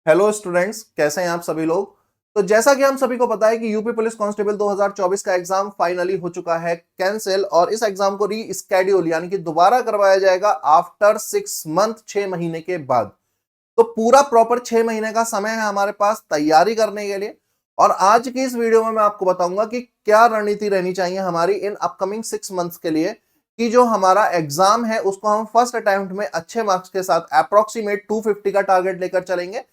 Hello students, कैसे हैं आप सभी लोग। तो जैसा कि हम सभी को पता है कि यूपी पुलिस कांस्टेबल 2024 का एग्जाम फाइनली हो चुका है कैंसिल, और इस एग्जाम को री स्केड्यूल यानी कि दोबारा करवाया जाएगा आफ्टर 6 मंथ, 6 महीने के बाद। तो पूरा प्रॉपर 6 महीने का समय है हमारे पास तैयारी करने के लिए। और आज की इस वीडियो में मैं आपको बताऊंगा कि क्या रणनीति रहनी चाहिए हमारी इन अपकमिंग 6 मंथ्स के लिए, कि जो हमारा एग्जाम है उसको हम फर्स्ट अटेम्प्ट में अच्छे मार्क्स के साथ अप्रोक्सीमेट 250 का टारगेट लेकर चलेंगे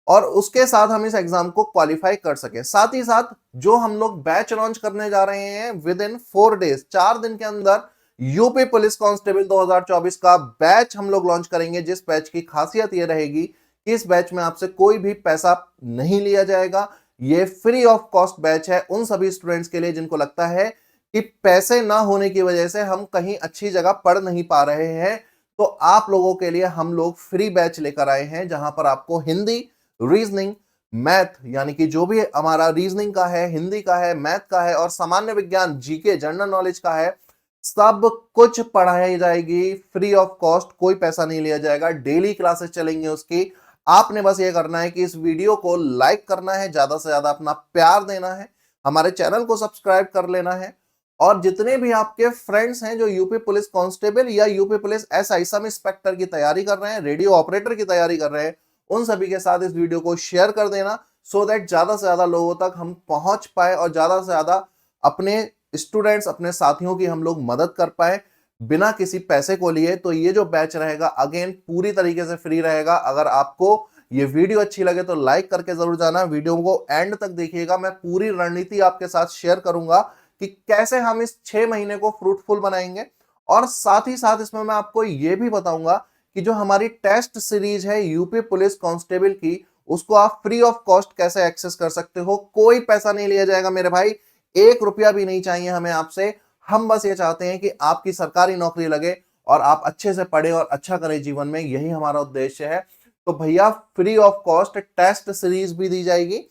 और उसके साथ हम इस एग्जाम को क्वालिफाई कर सके। साथ ही साथ जो हम लोग बैच लॉन्च करने जा रहे हैं विद इन 4 डेज, 4 दिन के अंदर यूपी पुलिस कांस्टेबल 2024 का बैच हम लोग लॉन्च करेंगे, जिस बैच की खासियत यह रहेगी कि इस बैच में आपसे कोई भी पैसा नहीं लिया जाएगा। ये फ्री ऑफ कॉस्ट बैच है उन सभी स्टूडेंट्स के लिए जिनको लगता है कि पैसे ना होने की वजह से हम कहीं अच्छी जगह पढ़ नहीं पा रहे हैं। तो आप लोगों के लिए हम लोग फ्री बैच लेकर आए हैं, जहां पर आपको हिंदी, रीजनिंग, मैथ यानी कि जो भी हमारा रीजनिंग का है, हिंदी का है, मैथ का है और सामान्य विज्ञान, जीके, जनरल नॉलेज का है, सब कुछ पढ़ाई जाएगी फ्री ऑफ कॉस्ट। कोई पैसा नहीं लिया जाएगा। डेली क्लासेस चलेंगी उसकी। आपने बस ये करना है कि इस वीडियो को लाइक करना है, ज्यादा से ज्यादा अपना प्यार देना है, हमारे चैनल को सब्सक्राइब कर लेना है, और जितने भी आपके फ्रेंड्स हैं जो यूपी पुलिस कांस्टेबल या UP police SI sub inspector की तैयारी कर रहे हैं, रेडियो ऑपरेटर की तैयारी कर रहे हैं, उन सभी के साथ इस वीडियो को शेयर कर देना, सो दैट ज्यादा से ज्यादा लोगों तक हम पहुंच पाए और ज्यादा से ज्यादा अपने स्टूडेंट्स, अपने साथियों की हम लोग मदद कर पाए बिना किसी पैसे को लिए। तो ये जो बैच रहेगा अगेन पूरी तरीके से फ्री रहेगा। अगर आपको ये वीडियो अच्छी लगे तो लाइक करके जरूर जाना, वीडियो को एंड तक देखिएगा। मैं पूरी रणनीति आपके साथ शेयर करूंगा कि कैसे हम इस 6 महीने को फ्रूटफुल बनाएंगे। और साथ ही साथ इसमें मैं आपको यह भी बताऊंगा कि जो हमारी टेस्ट सीरीज है यूपी पुलिस कांस्टेबल की, उसको आप फ्री ऑफ कॉस्ट कैसे एक्सेस कर सकते हो। कोई पैसा नहीं लिया जाएगा मेरे भाई, 1 रुपया भी नहीं चाहिए हमें आपसे। हम बस ये चाहते हैं कि आपकी सरकारी नौकरी लगे और आप अच्छे से पढ़े और अच्छा करें जीवन में, यही हमारा उद्देश्य है। तो भैया free of cost test series भी दी जाएगी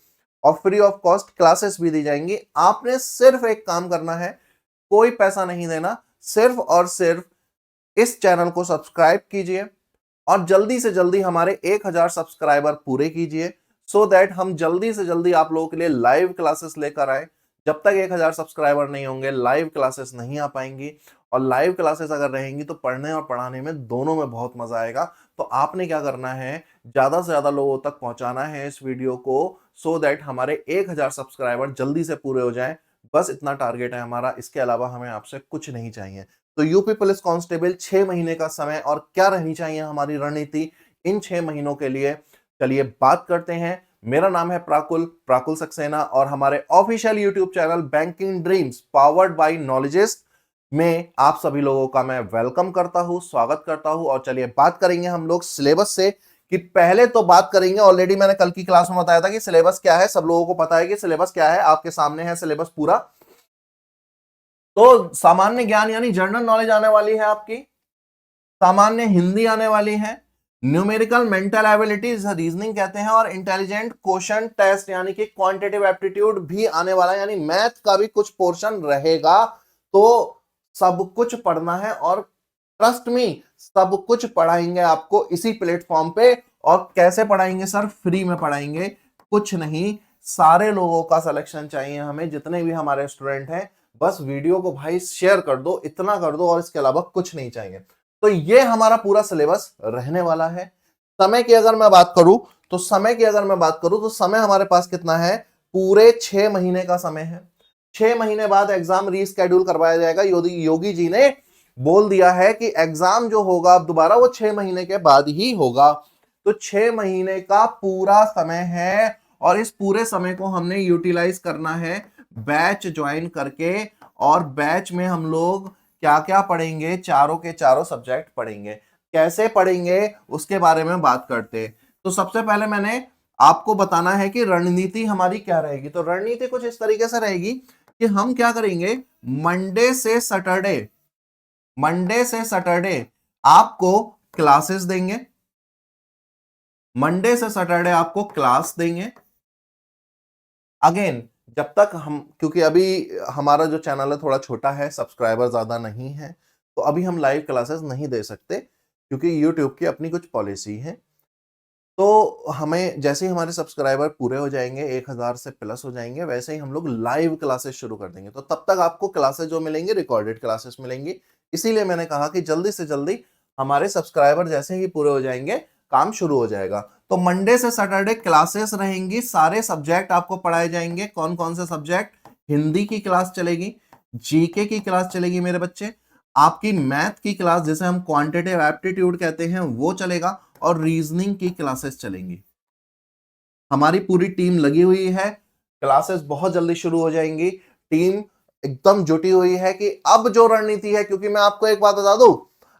और फ्री ऑफ कॉस्ट क्लासेस भी दी जाएंगी। आपने सिर्फ एक काम करना है, कोई पैसा नहीं देना, सिर्फ और सिर्फ इस चैनल को सब्सक्राइब कीजिए और जल्दी से जल्दी हमारे 1000 सब्सक्राइबर पूरे कीजिए, सो दैट हम जल्दी से जल्दी आप लोगों के लिए लाइव क्लासेस लेकर आए। जब तक 1000 सब्सक्राइबर नहीं होंगे लाइव क्लासेस नहीं आ पाएंगी, और लाइव क्लासेस अगर रहेंगी तो पढ़ने और पढ़ाने में दोनों में बहुत मजा आएगा। तो आपने क्या करना है, ज्यादा से ज्यादा लोगों तक पहुंचाना है इस वीडियो को, सो दैट हमारे 1000 सब्सक्राइबर जल्दी से पूरे हो जाएं। बस इतना टारगेट है हमारा, इसके अलावा हमें आपसे कुछ नहीं चाहिए। तो यूपी पुलिस कांस्टेबल 6 महीने का समय और क्या रहनी चाहिए हमारी रणनीति इन 6 महीनों के लिए, चलिए बात करते हैं। मेरा नाम है प्राकुल प्राकुल सक्सेना और हमारे official YouTube channel banking dreams powered by Knowledgist में आप सभी लोगों का मैं वेलकम करता हूं, स्वागत करता हूं। और चलिए बात करेंगे हम लोग सिलेबस से, कि पहले तो बात करेंगे, ऑलरेडी मैंने कल की क्लास में बताया था कि सिलेबस क्या है, सब लोगों को पता है कि सिलेबस क्या है, आपके सामने है सिलेबस पूरा। तो सामान्य ज्ञान यानी जनरल नॉलेज आने वाली है आपकी, सामान्य हिंदी आने वाली है, न्यूमेरिकल मेंटल एबिलिटीज रीजनिंग कहते हैं, और इंटेलिजेंट क्वेश्चन टेस्ट यानी कि क्वांटिटेटिव एप्टीट्यूड भी आने वाला है, यानी मैथ का भी कुछ पोर्शन रहेगा। तो सब कुछ पढ़ना है और ट्रस्ट मी सब कुछ पढ़ाएंगे आपको इसी प्लेटफॉर्म पे। और कैसे पढ़ाएंगे सर, फ्री में पढ़ाएंगे, कुछ नहीं। सारे लोगों का सिलेक्शन चाहिए हमें, जितने भी हमारे स्टूडेंट हैं, बस वीडियो को भाई शेयर कर दो, इतना कर दो, और इसके अलावा कुछ नहीं चाहिए। तो ये हमारा पूरा सिलेबस रहने वाला है। समय की अगर मैं बात करूं तो समय हमारे पास कितना है, पूरे 6 महीने का समय है। 6 महीने बाद एग्जाम रीस्केड्यूल करवाया जाएगा। योगी जी ने बोल दिया है कि एग्जाम जो होगा अब दोबारा वो 6 महीने के बाद ही होगा। तो 6 महीने का पूरा समय है और इस पूरे समय को हमने यूटिलाइज करना है बैच ज्वाइन करके। और बैच में हम लोग क्या क्या पढ़ेंगे, चारों के चारों सब्जेक्ट पढ़ेंगे। कैसे पढ़ेंगे उसके बारे में बात करते हैं। तो सबसे पहले मैंने आपको बताना है कि रणनीति हमारी क्या रहेगी। तो रणनीति कुछ इस तरीके से रहेगी कि हम क्या करेंगे, मंडे से सैटरडे आपको क्लासेस देंगे, मंडे से सैटरडे आपको क्लास देंगे। अगेन जब तक हम, क्योंकि अभी हमारा जो चैनल है थोड़ा छोटा है, सब्सक्राइबर ज्यादा नहीं है, तो अभी हम लाइव क्लासेस नहीं दे सकते क्योंकि यूट्यूब की अपनी कुछ पॉलिसी है। तो हमें जैसे ही हमारे सब्सक्राइबर पूरे हो जाएंगे, 1000 से प्लस हो जाएंगे, वैसे ही हम लोग लाइव क्लासेस शुरू कर देंगे। तो तब तक आपको क्लासेस जो मिलेंगी रिकॉर्डेड क्लासेस मिलेंगी। इसीलिए मैंने कहा कि जल्दी से जल्दी हमारे सब्सक्राइबर जैसे ही पूरे हो जाएंगे, काम शुरू हो जाएगा। तो मंडे से सैटरडे क्लासेस रहेंगी, सारे सब्जेक्ट आपको पढ़ाए जाएंगे। कौन कौन से सब्जेक्ट? हिंदी की क्लास चलेगी, जीके की क्लास चलेगी मेरे बच्चे, आपकी मैथ की क्लास जिसे हम क्वांटिटेटिव एप्टीट्यूड कहते हैं वो चलेगा, और रीजनिंग की क्लासेस चलेंगी। हमारी पूरी टीम लगी हुई है, क्लासेस बहुत जल्दी शुरू हो जाएंगी। टीम एकदम जुटी हुई है कि अब जो रणनीति है, क्योंकि मैं आपको एक बात बता दूं,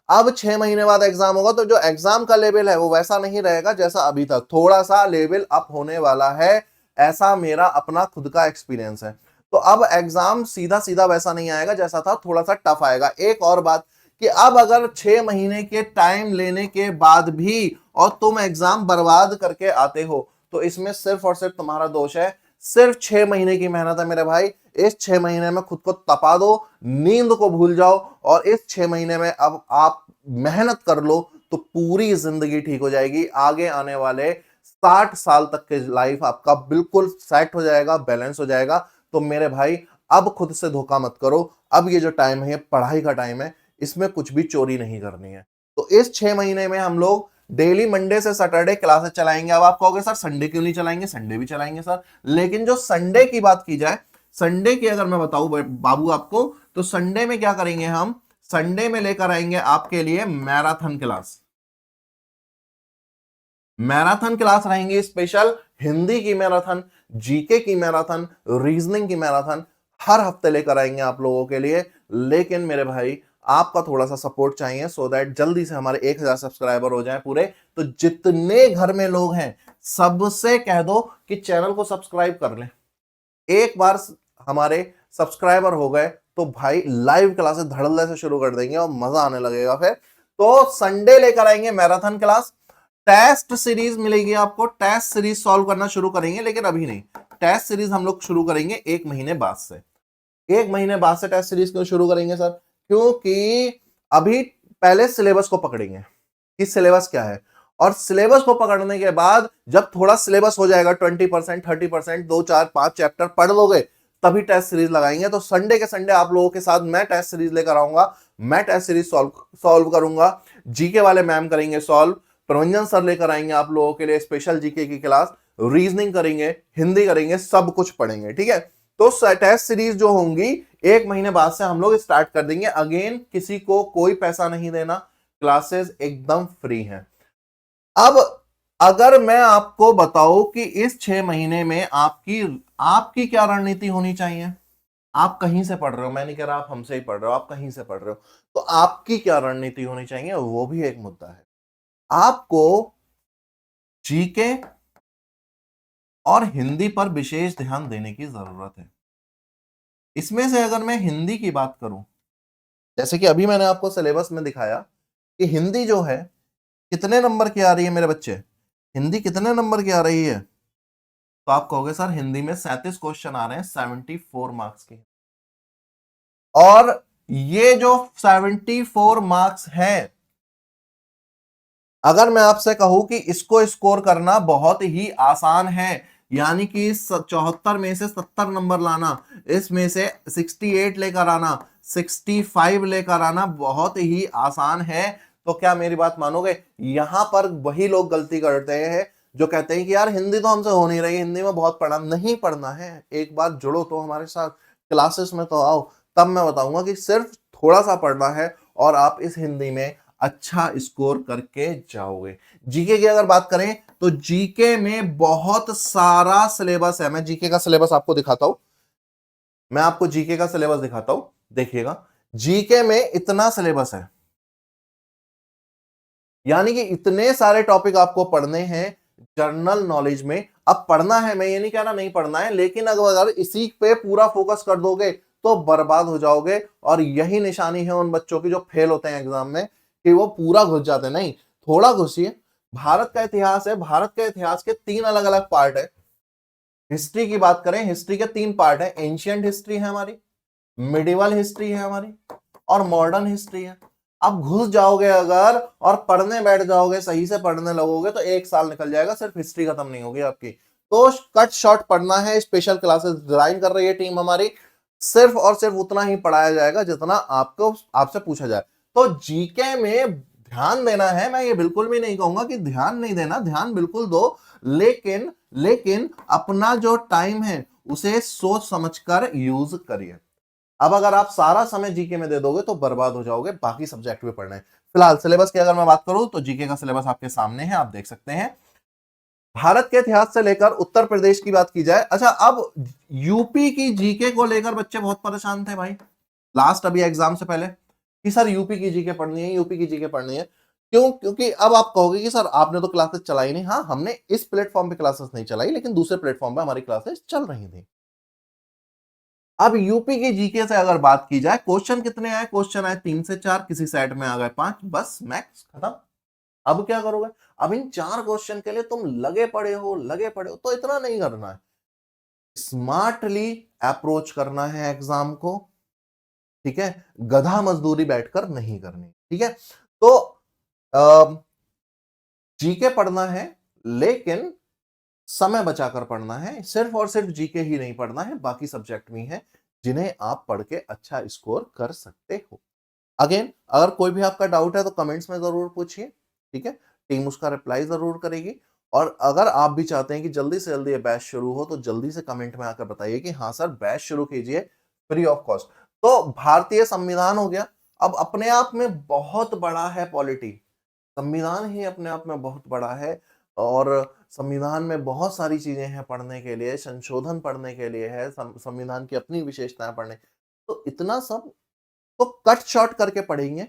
अब 6 महीने बाद एग्जाम होगा, तो जो एग्जाम का लेवल है वो वैसा नहीं रहेगा जैसा अभी तक, थोड़ा सा लेवल अप होने वाला है। ऐसा मेरा अपना खुद का एक्सपीरियंस है। तो अब एग्जाम सीधा सीधा वैसा नहीं आएगा जैसा था, थोड़ा सा टफ आएगा। एक और बात कि अब अगर 6 महीने के टाइम लेने के बाद भी और तुम एग्जाम बर्बाद करके आते हो, तो इसमें सिर्फ और सिर्फ तुम्हारा दोष है। सिर्फ 6 महीने की मेहनत है मेरे भाई। इस 6 महीने में खुद को तपा दो, नींद को भूल जाओ, और इस 6 महीने में अब आप मेहनत कर लो तो पूरी जिंदगी ठीक हो जाएगी। आगे आने वाले 60 साल तक के लाइफ आपका बिल्कुल सेट हो जाएगा, बैलेंस हो जाएगा। तो मेरे भाई अब खुद से धोखा मत करो। अब ये जो टाइम है, पढ़ाई का टाइम है, इसमें कुछ भी चोरी नहीं करनी है। तो इस 6 महीने में हम लोग डेली मंडे से सैटरडे क्लासेस चलाएंगे। अब आप कहोगे सर संडे क्यों नहीं चलाएंगे? संडे भी चलाएंगे सर, लेकिन जो संडे की बात की जाए, संडे की अगर मैं बताऊं बाबू आपको, तो संडे में क्या करेंगे हम? संडे में लेकर आएंगे आपके लिए मैराथन क्लास। मैराथन क्लास रहेंगी स्पेशल, हिंदी की मैराथन, जीके की मैराथन, रीजनिंग की मैराथन, हर हफ्ते लेकर आएंगे आप लोगों के लिए। लेकिन मेरे भाई आपका थोड़ा सा सपोर्ट चाहिए, सो दैट जल्दी से हमारे 1000 सब्सक्राइबर हो जाएं पूरे। तो जितने घर में लोग हैं सबसे कह दो कि चैनल को सब्सक्राइब कर लें। एक बार हमारे सब्सक्राइबर हो गए तो भाई लाइव क्लासेस धड़ल्ले से शुरू कर देंगे और मजा आने लगेगा फिर। तो संडे लेकर आएंगे मैराथन क्लास। टेस्ट सीरीज मिलेगी आपको, टेस्ट सीरीज सॉल्व करना शुरू करेंगे, लेकिन अभी नहीं। टेस्ट सीरीज हम लोग शुरू करेंगे 1 महीने बाद से। 1 महीने बाद से टेस्ट सीरीज क्यों शुरू करेंगे सर? क्योंकि अभी पहले सिलेबस को पकड़ेंगे कि सिलेबस क्या है, और सिलेबस को पकड़ने के बाद जब थोड़ा सिलेबस हो जाएगा 20%, 30%, 2, 4, 5 चैप्टर पढ़ लोगे, तभी टेस्ट सीरीज लगाएंगे। तो संडे के संडे आप लोगों के साथ मैं टेस्ट सीरीज लेकर आऊंगा, मैं टेस्ट सीरीज सॉल्व करूंगा। जीके वाले मैम करेंगे सॉल्व, प्रवंजन सर लेकर आएंगे आप लोगों के लिए स्पेशल जीके की क्लास, रीजनिंग करेंगे, हिंदी करेंगे, सब कुछ पढ़ेंगे, ठीक है। तो टेस्ट सीरीज जो होंगी 1 महीने बाद से हम लोग स्टार्ट कर देंगे। अगेन किसी को कोई पैसा नहीं देना, क्लासेस एकदम फ्री हैं। अब अगर मैं आपको बताऊं कि इस 6 महीने में आपकी आपकी क्या रणनीति होनी चाहिए? आप कहीं से पढ़ रहे हो, मैं नहीं कह रहा आप हमसे ही पढ़ रहे हो, आप कहीं से पढ़ रहे हो, तो आपकी क्या रणनीति होनी चाहिए वो भी एक मुद्दा है। आपको जीके और हिंदी पर विशेष ध्यान देने की जरूरत है। इसमें से अगर मैं हिंदी की बात करूं, जैसे कि अभी मैंने आपको सिलेबस में दिखाया कि हिंदी जो है कितने नंबर की आ रही है मेरे बच्चे, हिंदी कितने नंबर की आ रही है? तो आप कहोगे सर हिंदी में 37 क्वेश्चन आ रहे हैं 74 मार्क्स के, और ये जो 74 मार्क्स हैं, अगर मैं आपसे कहूं कि इसको स्कोर करना बहुत ही आसान है, यानी कि 74 में से 70 नंबर लाना, इसमें से 68 लेकर आना, 65 लेकर आना बहुत ही आसान है। तो क्या मेरी बात मानोगे? यहां पर वही लोग गलती करते हैं जो कहते हैं कि यार हिंदी तो हमसे हो नहीं रही, हिंदी में बहुत पढ़ना। नहीं पढ़ना है, एक बार जुड़ो तो हमारे साथ, क्लासेस में तो आओ, तब मैं बताऊंगा कि सिर्फ थोड़ा सा पढ़ना है और आप इस हिंदी में अच्छा स्कोर करके जाओगे। जीके की अगर बात करें तो जीके में बहुत सारा सिलेबस है। मैं जीके का सिलेबस आपको दिखाता हूं, मैं आपको जीके का सिलेबस दिखाता हूं, देखिएगा। जीके में इतना सिलेबस है, यानी कि इतने सारे टॉपिक आपको पढ़ने हैं जनरल नॉलेज में। अब पढ़ना है, मैं ये नहीं कह रहा नहीं पढ़ना है, लेकिन अगर इसी पे पूरा फोकस कर दोगे तो बर्बाद हो जाओगे। और यही निशानी है उन बच्चों की जो फेल होते हैं एग्जाम में, कि वो पूरा घुस जाते हैं। नहीं, थोड़ा घुसिए। भारत का इतिहास है, भारत के इतिहास के 3 अलग अलग पार्ट है। हिस्ट्री की बात करें, हिस्ट्री के 3 पार्ट है। एंशियंट हिस्ट्री है हमारी, मिडिवल हिस्ट्री है हमारी, और मॉडर्न हिस्ट्री है। अब घुस जाओगे अगर और पढ़ने बैठ जाओगे, सही से पढ़ने लगोगे, तो 1 साल निकल जाएगा, सिर्फ हिस्ट्री खत्म नहीं होगी आपकी। तो कट शॉर्ट पढ़ना है। स्पेशल क्लासेस डिजाइन कर रही है टीम हमारी, सिर्फ और सिर्फ उतना ही पढ़ाया जाएगा जितना आपको आपसे पूछा जाए। तो जीके में ध्यान देना है, मैं ये बिल्कुल भी नहीं कहूंगा कि ध्यान नहीं देना, ध्यान बिल्कुल दो, लेकिन लेकिन अपना जो टाइम है उसे सोच समझकर यूज करिए। अब अगर आप सारा समय जीके में दे दोगे तो बर्बाद हो जाओगे, बाकी सब्जेक्ट भी पढ़ने हैं। फिलहाल सिलेबस की अगर मैं बात करूं तो जीके का सिलेबस आपके सामने है, आप देख सकते हैं। भारत के इतिहास से लेकर उत्तर प्रदेश की बात की जाए। अच्छा, अब यूपी की जीके को लेकर बच्चे बहुत परेशान थे भाई लास्ट अभी एग्जाम से पहले, कि सर यूपी की जीके पढ़नी है, यूपी की जीके पढ़नी है। क्यों? क्योंकि अब आप कहोगे कि सर आपने तो क्लासेस चलाई नहीं। हाँ, हमने इस प्लेटफॉर्म पे क्लासेस नहीं चलाई, लेकिन दूसरे प्लेटफॉर्म पे हमारी क्लासेस चल रही थी। अब यूपी की जीके से अगर बात की जाए, क्वेश्चन कितने आए? क्वेश्चन आए 3 से 4, किसी सेट में आ गए 5, बस मैक्स खत्म। अब क्या करोगे? अब इन 4 क्वेश्चन के लिए तुम लगे पड़े हो, तो इतना नहीं करना है, स्मार्टली अप्रोच करना है एग्जाम को। ठीक है, गधा मजदूरी बैठकर नहीं करनी। ठीक है, तो जीके पढ़ना है, लेकिन समय बचाकर पढ़ना है। सिर्फ और सिर्फ जीके ही नहीं पढ़ना है, बाकी सब्जेक्ट भी हैं जिन्हें आप पढ़ के अच्छा स्कोर कर सकते हो। अगेन, अगर कोई भी आपका डाउट है तो कमेंट्स में जरूर पूछिए। ठीक है, टीम उसका रिप्लाई जरूर करेगी। और अगर आप भी चाहते हैं कि जल्दी से जल्दी ये बैच शुरू हो, तो जल्दी से कमेंट में आकर बताइए कि हाँ सर बैच शुरू कीजिए फ्री ऑफ कॉस्ट। तो भारतीय संविधान हो गया, अब अपने आप में बहुत बड़ा है पॉलिटी। संविधान ही अपने आप में बहुत बड़ा है, और संविधान में बहुत सारी चीजें हैं पढ़ने के लिए, संशोधन पढ़ने के लिए है, संविधान की अपनी विशेषताएं पढ़ने। तो इतना सब तो कट शॉर्ट करके पढ़ेंगे,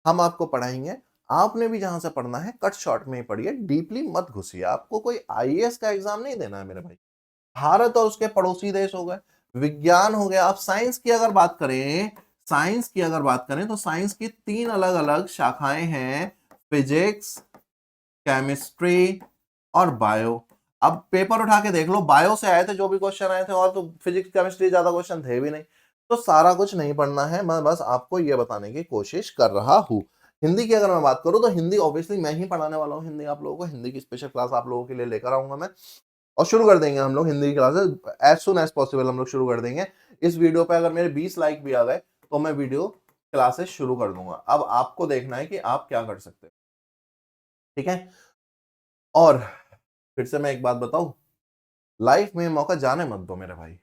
हम आपको पढ़ाएंगे। आपने भी जहां से पढ़ना है कट शॉर्ट में ही पढ़िए, डीपली मत घुसिए। आपको कोई आईएएस का एग्जाम नहीं देना है मेरे भाई। भारत और उसके पड़ोसी देश हो गए, विज्ञान हो गया। आप साइंस की अगर बात करें, तो साइंस की 3 अलग अलग शाखाएं हैं, फिजिक्स, केमिस्ट्री और बायो। अब पेपर उठा के देख लो, बायो से आए थे जो भी क्वेश्चन आए थे, और तो फिजिक्स केमिस्ट्री ज्यादा क्वेश्चन थे भी नहीं। तो सारा कुछ नहीं पढ़ना है, मैं बस आपको ये बताने की कोशिश कर रहा हूँ। हिंदी की अगर मैं बात करूँ तो हिंदी ऑब्वियसली मैं ही पढ़ाने वाला हूँ। हिंदी आप लोगों को, हिंदी की स्पेशल क्लास आप लोगों के लिए लेकर आऊंगा मैं, और शुरू कर देंगे हम लोग हिंदी की classes as soon as possible. हम लोग शुरू कर देंगे। इस वीडियो पे अगर मेरे 20 लाइक भी आ गए तो मैं वीडियो क्लासेस शुरू कर दूंगा। अब आपको देखना है कि आप क्या कर सकते हैं। ठीक है, और फिर से मैं एक बात बताऊं, लाइफ में मौका जाने मत दो मेरे भाई।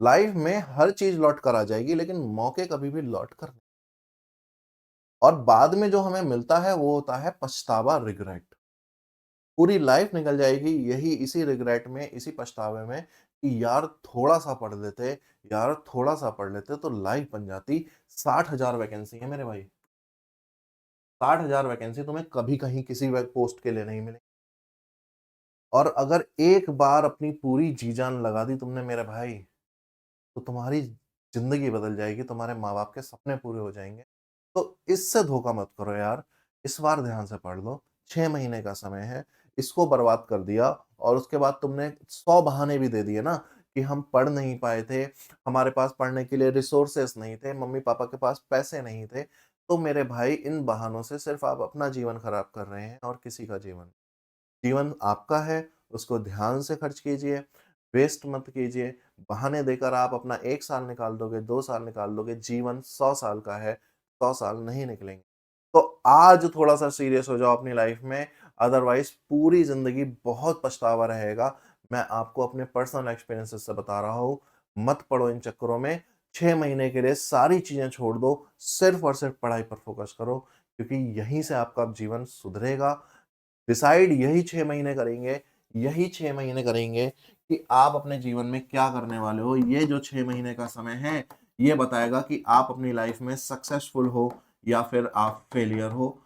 लाइफ में हर चीज लौट कर आ जाएगी, लेकिन मौके कभी भी लौट कर नहीं। और बाद में जो हमें मिलता है वो होता है पछतावा, रिग्रेट। पूरी लाइफ निकल जाएगी यही इसी रिग्रेट में, इसी पछतावे में, कि यार थोड़ा सा पढ़ लेते, यार थोड़ा सा पढ़ लेते तो लाइफ बन जाती। 60,000 वैकेंसी है मेरे भाई, 60,000 वैकेंसी तुम्हें कभी कहीं किसी पोस्ट के लिए नहीं मिले। और अगर एक बार अपनी पूरी जी जान लगा दी तुमने मेरे भाई, तो तुम्हारी जिंदगी बदल जाएगी, तुम्हारे माँ बाप के सपने पूरे हो जाएंगे। तो इससे धोखा मत करो यार, इस बार ध्यान से पढ़ लो। 6 महीने का समय है, इसको बर्बाद कर दिया, और उसके बाद तुमने 100 बहाने भी दे दिए ना, कि हम पढ़ नहीं पाए थे, हमारे पास पढ़ने के लिए रिसोर्सेस नहीं थे, मम्मी पापा के पास पैसे नहीं थे। तो मेरे भाई, इन बहानों से सिर्फ आप अपना जीवन खराब कर रहे हैं, और किसी का जीवन। जीवन आपका है, उसको ध्यान से खर्च कीजिए, वेस्ट मत कीजिए। बहाने देकर आप अपना 1 साल निकाल दोगे, 2 साल निकाल दोगे, जीवन 100 साल का है, 100 साल नहीं निकलेंगे। तो आज थोड़ा सा सीरियस हो जाओ अपनी लाइफ में, अदरवाइज पूरी जिंदगी बहुत पछतावा रहेगा। मैं आपको अपने पर्सनल एक्सपीरियंसेस से बता रहा हूँ, मत पड़ो इन चक्करों में। 6 महीने के लिए सारी चीजें छोड़ दो, सिर्फ और सिर्फ पढ़ाई पर फोकस करो, क्योंकि यहीं से आपका जीवन सुधरेगा। डिसाइड यही 6 महीने करेंगे, यही 6 महीने करेंगे कि आप अपने जीवन में क्या करने वाले हो। ये जो 6 महीने का समय है, ये बताएगा कि आप अपनी लाइफ में सक्सेसफुल हो या फिर आप फेलियर हो।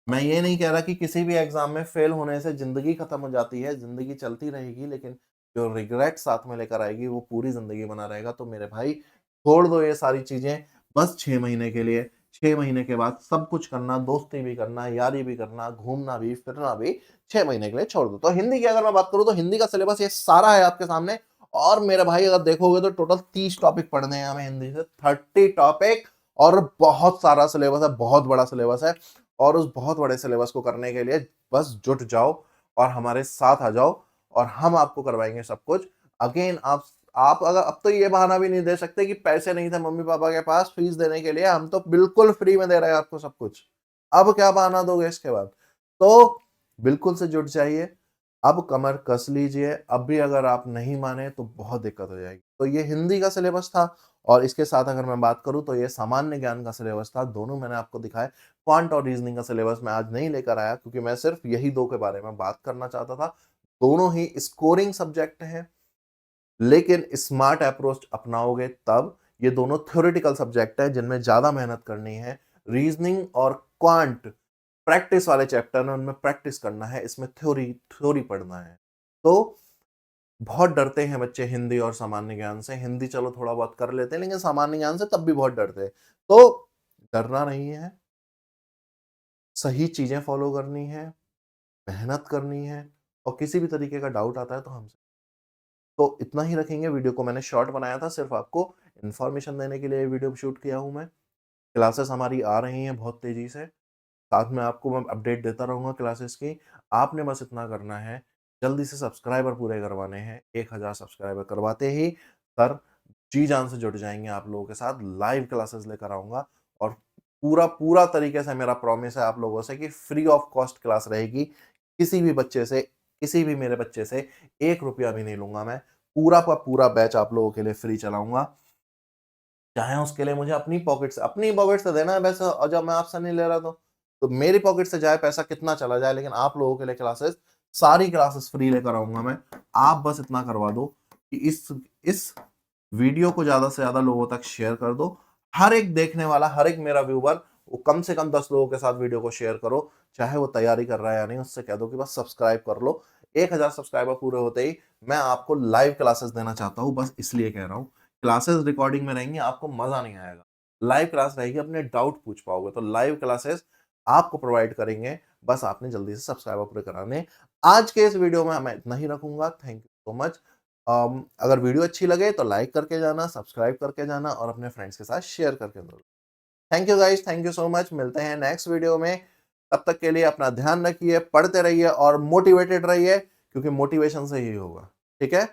मैं ये नहीं कह रहा कि किसी भी एग्जाम में फेल होने से जिंदगी खत्म हो जाती है, जिंदगी चलती रहेगी, लेकिन जो रिग्रेट साथ में लेकर आएगी वो पूरी जिंदगी बना रहेगा। तो मेरे भाई, छोड़ दो ये सारी चीजें, बस 6 महीने के लिए। 6 महीने के बाद सब कुछ करना, दोस्ती भी करना, यारी भी करना, घूमना भी, फिरना भी, 6 महीने के लिए छोड़ दो। तो हिंदी की अगर मैं बात करूं तो हिंदी का सिलेबस ये सारा है आपके सामने। और मेरे भाई, अगर देखोगे तो टोटल 30 टॉपिक पढ़ने हैं हमें हिंदी से, 30 टॉपिक। और बहुत सारा सिलेबस है, बहुत बड़ा सिलेबस है। और उस बहुत बड़े सिलेबस को करने के लिए बस जुट जाओ और हमारे साथ आ जाओ और हम आपको करवाएंगे सब कुछ। अगेन आप अगर अब तो ये बहाना भी नहीं दे सकते कि पैसे नहीं थे मम्मी पापा के पास फीस देने के लिए, हम तो बिल्कुल फ्री में दे रहे हैं आपको सब कुछ। अब क्या बहाना दोगे इसके बाद? तो बिल्कुल से जुट जाइए, अब कमर कस लीजिए। अब भी अगर आप नहीं माने तो बहुत दिक्कत हो जाएगी। तो ये हिंदी का सिलेबस था और इसके साथ अगर मैं बात करूं तो ये सामान्य ज्ञान का सिलेबस था। दोनों मैंने आपको दिखाया। क्वांट और रीजनिंग का सिलेबस मैं आज नहीं लेकर आया क्योंकि मैं सिर्फ यही दो के बारे में बात करना चाहता था। दोनों ही स्कोरिंग सब्जेक्ट हैं, लेकिन स्मार्ट अप्रोच अपनाओगे तब। ये दोनों थ्योरेटिकल सब्जेक्ट है जिनमें ज्यादा मेहनत करनी है। रीजनिंग और क्वांट प्रैक्टिस वाले चैप्टर है, उनमें प्रैक्टिस करना है, इसमें थ्योरी थ्योरी पढ़ना है। तो बहुत डरते हैं बच्चे हिंदी और सामान्य ज्ञान से। हिंदी चलो थोड़ा बहुत कर लेते हैं, लेकिन सामान्य ज्ञान से तब भी बहुत डरते हैं। तो डरना नहीं है, सही चीजें फॉलो करनी है, मेहनत करनी है, और किसी भी तरीके का डाउट आता है तो हमसे। तो इतना ही रखेंगे। वीडियो को मैंने शॉर्ट बनाया था, सिर्फ आपको इन्फॉर्मेशन देने के लिए वीडियो शूट किया हूं मैं। क्लासेस हमारी आ रही हैं बहुत तेजी से, साथ में आपको मैं अपडेट देता रहूंगा क्लासेस की। आपने बस इतना करना है, जल्दी से सब्सक्राइबर पूरे करवाने हैं। 1000 सब्सक्राइबर करवाते ही सर जी जान से जुट जाएंगे आप लोगों के साथ। लाइव क्लासेस लेकर आऊंगा और पूरा पूरा तरीके से मेरा प्रॉमिस है आप लोगों से कि फ्री ऑफ कॉस्ट क्लास रहेगी। किसी भी बच्चे से, किसी भी मेरे बच्चे से 1 रुपया भी नहीं लूंगा मैं। पूरा का पूरा बैच आप लोगों के लिए फ्री चलाऊंगा, चाहे उसके लिए मुझे अपनी पॉकेट से देना है वैसे। और जब मैं आपसे नहीं ले रहा तो मेरी पॉकेट से जाए पैसा कितना चला जाए, लेकिन आप लोगों के लिए क्लासेस, सारी क्लासेस फ्री लेकर आऊंगा मैं। आप बस इतना करवा दो कि इस वीडियो को ज्यादा से ज्यादा लोगों तक शेयर कर दो। हर एक देखने वाला, हर एक मेरा व्यूवर, वो कम से कम 10 लोगों के साथ वीडियो को शेयर करो। चाहे वो तैयारी कर रहा है या नहीं, उससे कह दो कि बस सब्सक्राइब कर लो। 1000 सब्सक्राइबर पूरे होते ही मैं आपको लाइव क्लासेस देना चाहता हूँ, बस इसलिए कह रहा हूँ। क्लासेस रिकॉर्डिंग में रहेंगी, आपको मजा नहीं आएगा। लाइव क्लास रहेगी, अपने डाउट पूछ पाओगे। तो लाइव क्लासेस आपको प्रोवाइड करेंगे, बस आपने जल्दी से सब्सक्राइबर पूरे कराने। आज के इस वीडियो में मैं इतना ही रखूंगा। Thank you so much. अगर वीडियो अच्छी लगे तो लाइक करके जाना, सब्सक्राइब करके जाना और अपने फ्रेंड्स के साथ शेयर करके दो। Thank you guys, thank you so much. मिलते हैं नेक्स्ट वीडियो में। तब तक के लिए अपना ध्यान रखिए, पढ़ते रहिए और मोटिवेटेड रहिए, क्योंकि मोटिवेशन से ही होगा। ठीक है।